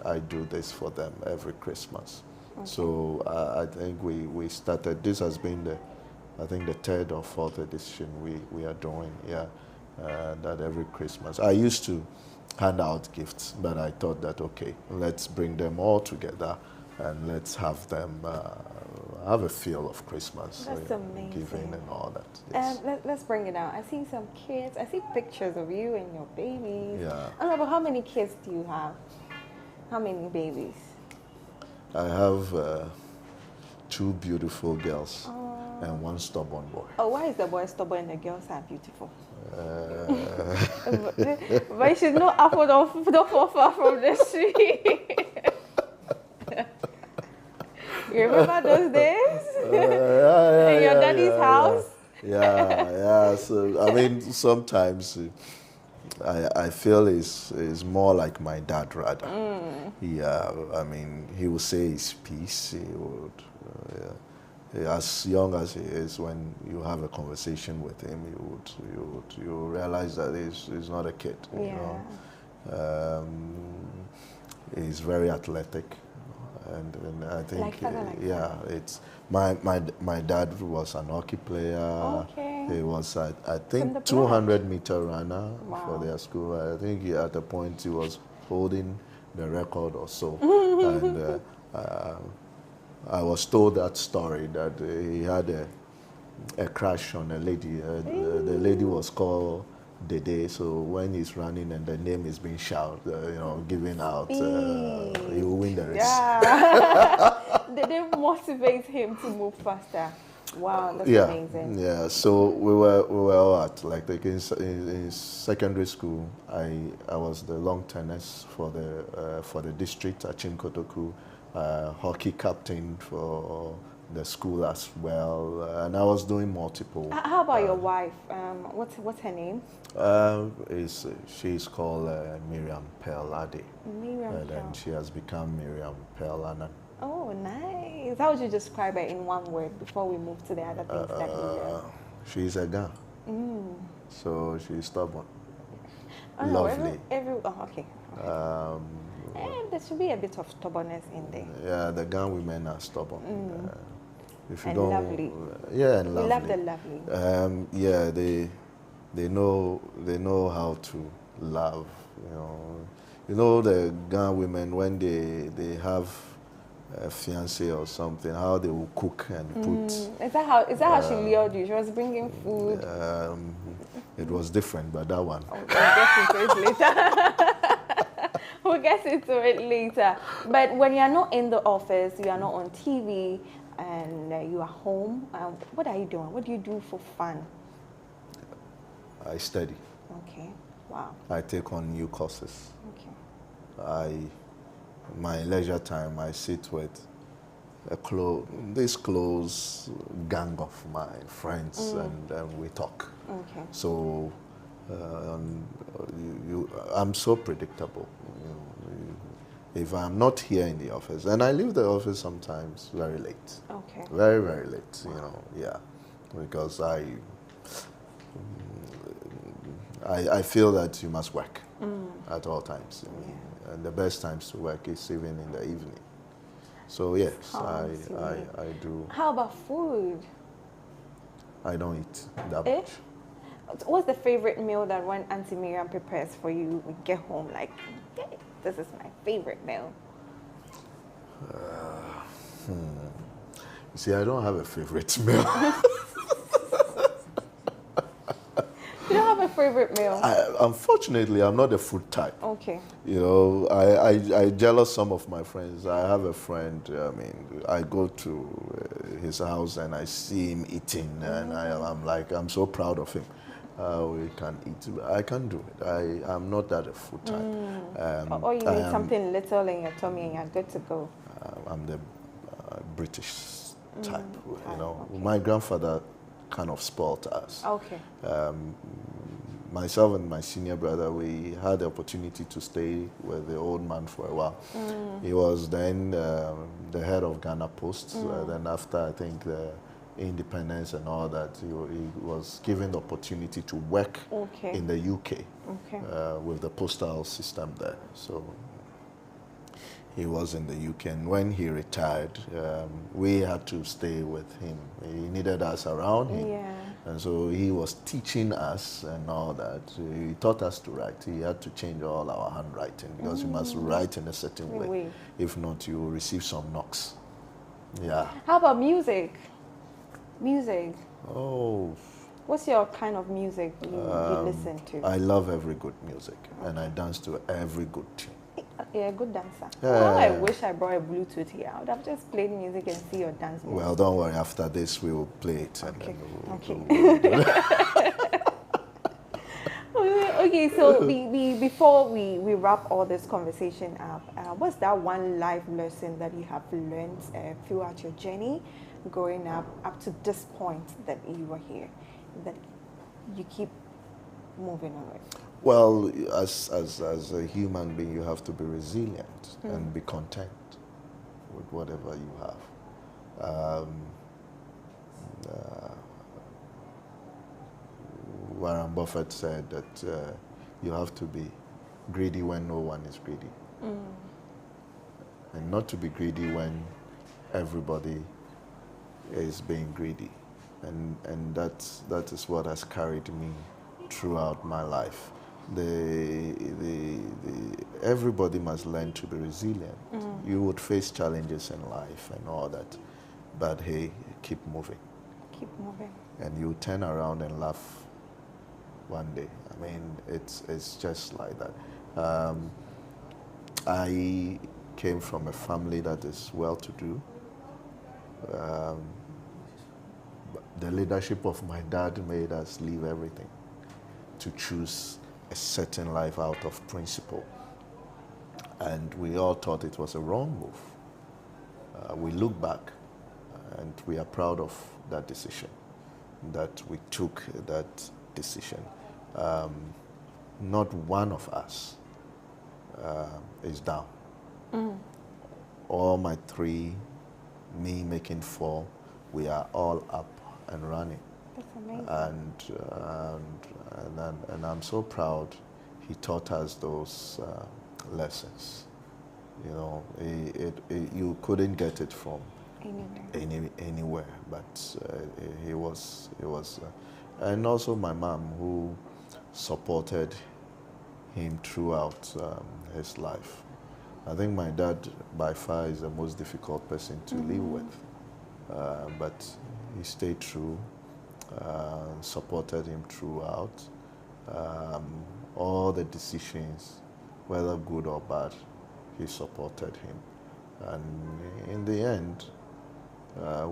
I do this for them every Christmas? So I think we started, this has been I think the third or fourth edition we are doing, that every Christmas. I used to hand out gifts, but I thought that, okay, let's bring them all together and let's have them have a feel of Christmas. That's amazing. Giving and all that. Yes. Let's bring it out. I see some kids. I see pictures of you and your babies. Yeah. I don't know, but how many kids do you have? How many babies? I have 2 beautiful girls and 1 stubborn boy. Oh, why is the boy stubborn and the girls are beautiful? But you should know apple don't fall far from the tree. You remember those days? In your daddy's house? Yeah. So, I mean, sometimes I feel is more like my dad rather. Yeah, I mean, he would say his piece. He would, as young as he is, when you have a conversation with him, you realize that he's not a kid. You know, he's very athletic, and I think it's my dad was an hockey player. Okay. He was I think 200-meter runner for their school. I think at the point he was holding the record or so. And I was told that story that he had a crush on a lady. The lady was called Dede, so when he's running and the name is being shouted, given out, he will win the race. Yeah. They motivate him to move faster. Wow, that's amazing. Yeah, so we were all at, like in secondary school, I was the long tennis for the district at Chimkotoku, hockey captain for the school as well, and I was doing multiple. How about your wife? What's her name? She's called Miriam Pearlade. And she has become Miriam Pearlanan. Oh, nice. How would you describe her in one word before we move to the other things that you do? She's a girl. So she's stubborn. Oh, lovely. Okay. There should be a bit of stubbornness in there. Yeah, the Ghana women are stubborn. If you don't, lovely. Yeah, and lovely. We love the lovely. They know how to love. The Ghana women, when they have a fiance or something, how they will cook and put. Is that how she lured you? She was bringing food. It was different, but that one. We'll get into it later. But when you are not in the office, you are not on TV, and you are home, what are you doing? What do you do for fun? I study. Okay. Wow. I take on new courses. Okay. My leisure time, I sit with this close gang of my friends, and we talk. Okay. So I'm so predictable. If I'm not here in the office, and I leave the office sometimes very late. Okay. Very, very late. Because I feel that you must work at all times. And the best times to work is even in the evening. So yes, I do. How about food? I don't eat that much. What's the favorite meal that when Auntie Miriam prepares for you, we get home like, hey, this is my favorite meal? See, I don't have a favorite meal. You don't have a favorite meal? Unfortunately, I'm not a food type. Okay. You know, I jealous some of my friends. I have a friend, I mean, I go to his house and I see him eating, and I'm like, I'm so proud of him. We can eat. I can't do it. I'm not that a food type. Or you need something little in your tummy and you're good to go. I'm the British type. You know, Okay. my grandfather kind of spoiled us. Okay. Myself and my senior brother, we had the opportunity to stay with the old man for a while. He was then the head of Ghana Post. Then after, I think, the independence and all that, he was given the opportunity to work in the UK with the postal system there. So he was in the UK, and when he retired, we had to stay with him. He needed us around him, and so he was teaching us and all that. He taught us to write. He had to change all our handwriting because you must write in a certain way. If not, you will receive some knocks. Yeah. How about music? Music. Oh. What's your kind of music you listen to? I love every good music, and I dance to every good tune. You're a good dancer. Well, I wish I brought a Bluetooth here. I would have just played music and see your dance moves. Well, don't worry. After this, we will play it. Okay. Okay, so before we wrap all this conversation up, what's that one life lesson that you have learned throughout your journey growing up to this point that you were here, that you keep moving on with? Well, as a human being, you have to be resilient and be content with whatever you have. Warren Buffett said that you have to be greedy when no one is greedy, and not to be greedy when everybody is being greedy, and that is what has carried me throughout my life. Everybody must learn to be resilient. You would face challenges in life and all that, but hey, keep moving. Keep moving. And you turn around and laugh one day. I mean, it's just like that. I came from a family that is well-to-do. The leadership of my dad made us leave everything to choose a certain life out of principle. And we all thought it was a wrong move. We look back and we are proud of that decision, that we took that decision. Not one of us is down. All my three, me making four, we are all up and running. That's amazing. And I'm so proud he taught us those lessons. You know, you couldn't get it from anywhere, but he was, and also my mom, who supported him throughout his life. I think my dad by far is the most difficult person to live with, but he stayed true, supported him throughout. All the decisions, whether good or bad, he supported him. And in the end,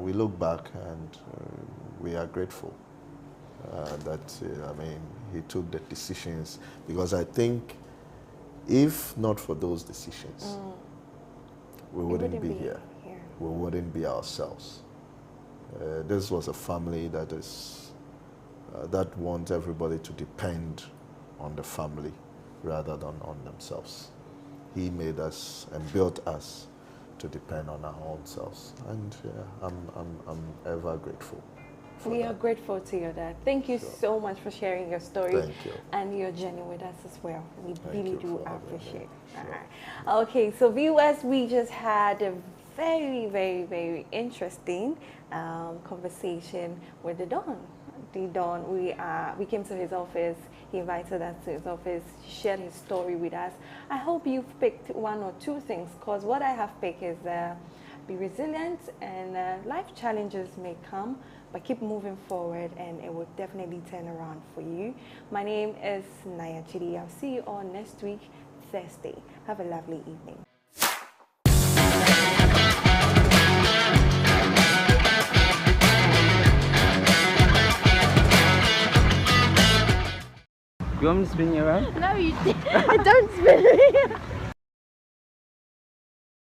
we look back and we are grateful that, I mean, he took the decisions, because I think if not for those decisions, we wouldn't be here. We wouldn't be ourselves. This was a family that is that wants everybody to depend on the family rather than on themselves. He made us and built us to depend on our own selves, and I'm ever grateful. We are grateful to you, Dad. Thank you so much for sharing your story and your journey with us as well. We really do appreciate it. Sure. Okay, so viewers, we just had a very, very, very interesting conversation with the Don. The Don, we came to his office. He invited us to his office, shared his story with us. I hope you've picked one or two things, because what I have picked is be resilient, and life challenges may come, but keep moving forward and it will definitely turn around for you. My name is Nayaa Tsidi. I'll see you all next week, Thursday. Have a lovely evening. You want me to spin you around? No, you don't spin me.